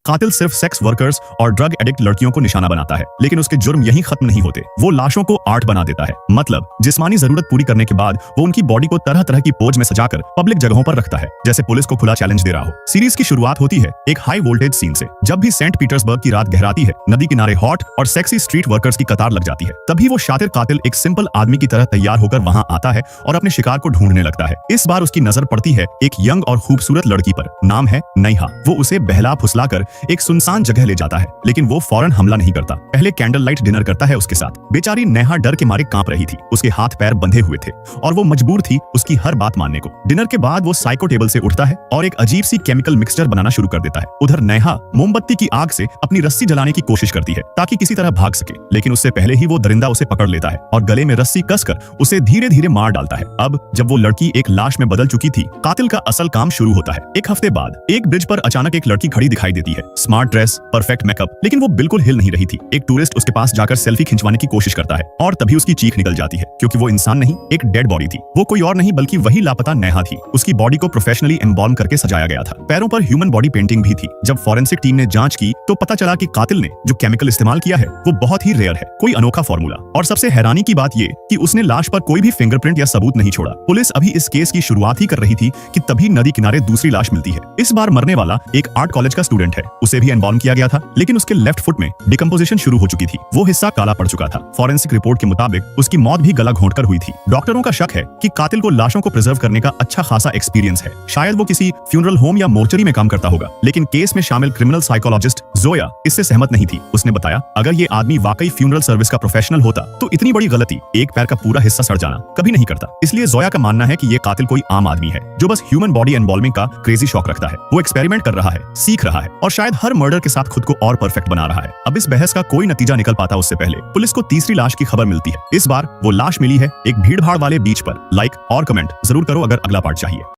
कातिल सिर्फ sex workers और ड्रग एडिक्ट लड़कियों को निशाना बनाता है, लेकिन उसके जुर्म यहीं खत्म नहीं होते। वो लाशों को आर्ट बना देता है, मतलब जिस्मानी जरूरत पूरी करने के बाद वो उनकी बॉडी को तरह तरह की पोज में सजाकर पब्लिक जगहों पर रखता है, जैसे पुलिस को खुला चैलेंज दे रहा हो। सीरीज की शुरुआत होती है एक हाई वोल्टेज सीन से। जब भी सेंट पीटर्सबर्ग की रात गहराती है, नदी किनारे हॉट और सेक्सी स्ट्रीट वर्कर्स की कतार लग जाती है। तभी वो शातिर कातिल एक सिंपल आदमी की तरह तैयार होकर वहां आता है और अपने शिकार को ढूंढने लगता है। इस बार उसकी नजर पड़ती है एक यंग और खूबसूरत लड़की पर, नाम है नेहा। वो उसे बहला फुसलाकर एक सुनसान जगह ले जाता है, लेकिन वो फौरन हमला नहीं करता। पहले कैंडल लाइट डिनर करता है उसके साथ। बेचारी नेहा डर के मारे कांप रही थी, उसके हाथ पैर बंधे हुए थे और वो मजबूर थी उसकी हर बात मानने को। डिनर के बाद वो साइको टेबल से उठता है और एक अजीब सी केमिकल मिक्सचर बनाना शुरू कर देता है। उधर नेहा मोमबत्ती की आग से अपनी रस्सी जलाने की कोशिश करती है ताकि किसी तरह भाग सके, लेकिन उससे पहले ही वो दरिंदा उसे पकड़ लेता है और गले में रस्सी कसकर उसे धीरे धीरे मार डालता है। अब जब वो लड़की एक लाश में बदल चुकी थी, कातिल का असल काम शुरू होता है। एक हफ्ते बाद एक ब्रिज पर अचानक एक लड़की खड़ी दिखाई देती है, स्मार्ट ड्रेस, परफेक्ट मेकअप, लेकिन वो बिल्कुल हिल नहीं रही थी। एक टूरिस्ट उसके पास जाकर सेल्फी खिंचवाने की कोशिश करता है और तभी उसकी चीख निकल जाती है, क्योंकि वो इंसान नहीं, एक डेड बॉडी थी। वो कोई और नहीं बल्कि वही लापता नेहा थी। उसकी बॉडी को प्रोफेशनली एम्बॉल्म करके सजाया गया था। पैरों पर ह्यूमन बॉडी पेंटिंग भी थी। जब फॉरेंसिक टीम ने जांच की तो पता चला कि कातिल ने जो केमिकल इस्तेमाल किया है वो बहुत ही रेयर है, कोई अनोखा फॉर्मूला। और सबसे हैरानी की बात ये कि उसने लाश पर कोई भी फिंगरप्रिंट या सबूत नहीं छोड़ा। पुलिस अभी इस केस की शुरुआत ही कर रही थी कि तभी नदी किनारे दूसरी लाश मिलती है। इस बार मरने वाला एक आर्ट कॉलेज का स्टूडेंट है। उसे भी एम्बॉल्म किया गया था, लेकिन उसके लेफ्ट फुट में डिकम्पोजिशन शुरू हो चुकी थी। वो हिस्सा काला पड़ चुका था। फॉरेंसिक रिपोर्ट के मुताबिक उसकी मौत भी गला घोंटकर हुई थी। डॉक्टरों का शक है कि कातिल को लाशों को प्रिजर्व करने का अच्छा खासा एक्सपीरियंस है। शायद वो किसी फ्यूनरल होम या मोर्चरी में काम करता होगा। लेकिन केस में शामिल क्रिमिनल साइकोलॉजिस्ट जोया इससे सहमत नहीं थी। उसने बताया, अगर ये आदमी वाकई फ्यूनरल सर्विस का प्रोफेशनल होता तो इतनी बड़ी गलती, एक पैर का पूरा हिस्सा सड़ जाना, कभी नहीं करता। इसलिए जोया का मानना है कि ये कातिल कोई आम आदमी है जो बस ह्यूमन बॉडी एम्बॉल्मिंग का क्रेजी शौक रखता है। वो एक्सपेरिमेंट कर रहा है, सीख रहा है और शायद हर मर्डर के साथ खुद को और परफेक्ट बना रहा है। अब इस बहस का कोई नतीजा निकल पाता उससे पहले पुलिस को तीसरी लाश की खबर मिलती है। इस बार वो लाश मिली है एक भीड़ भाड़ वाले बीच पर। लाइक और कमेंट जरूर करो अगर अगला पार्ट चाहिए।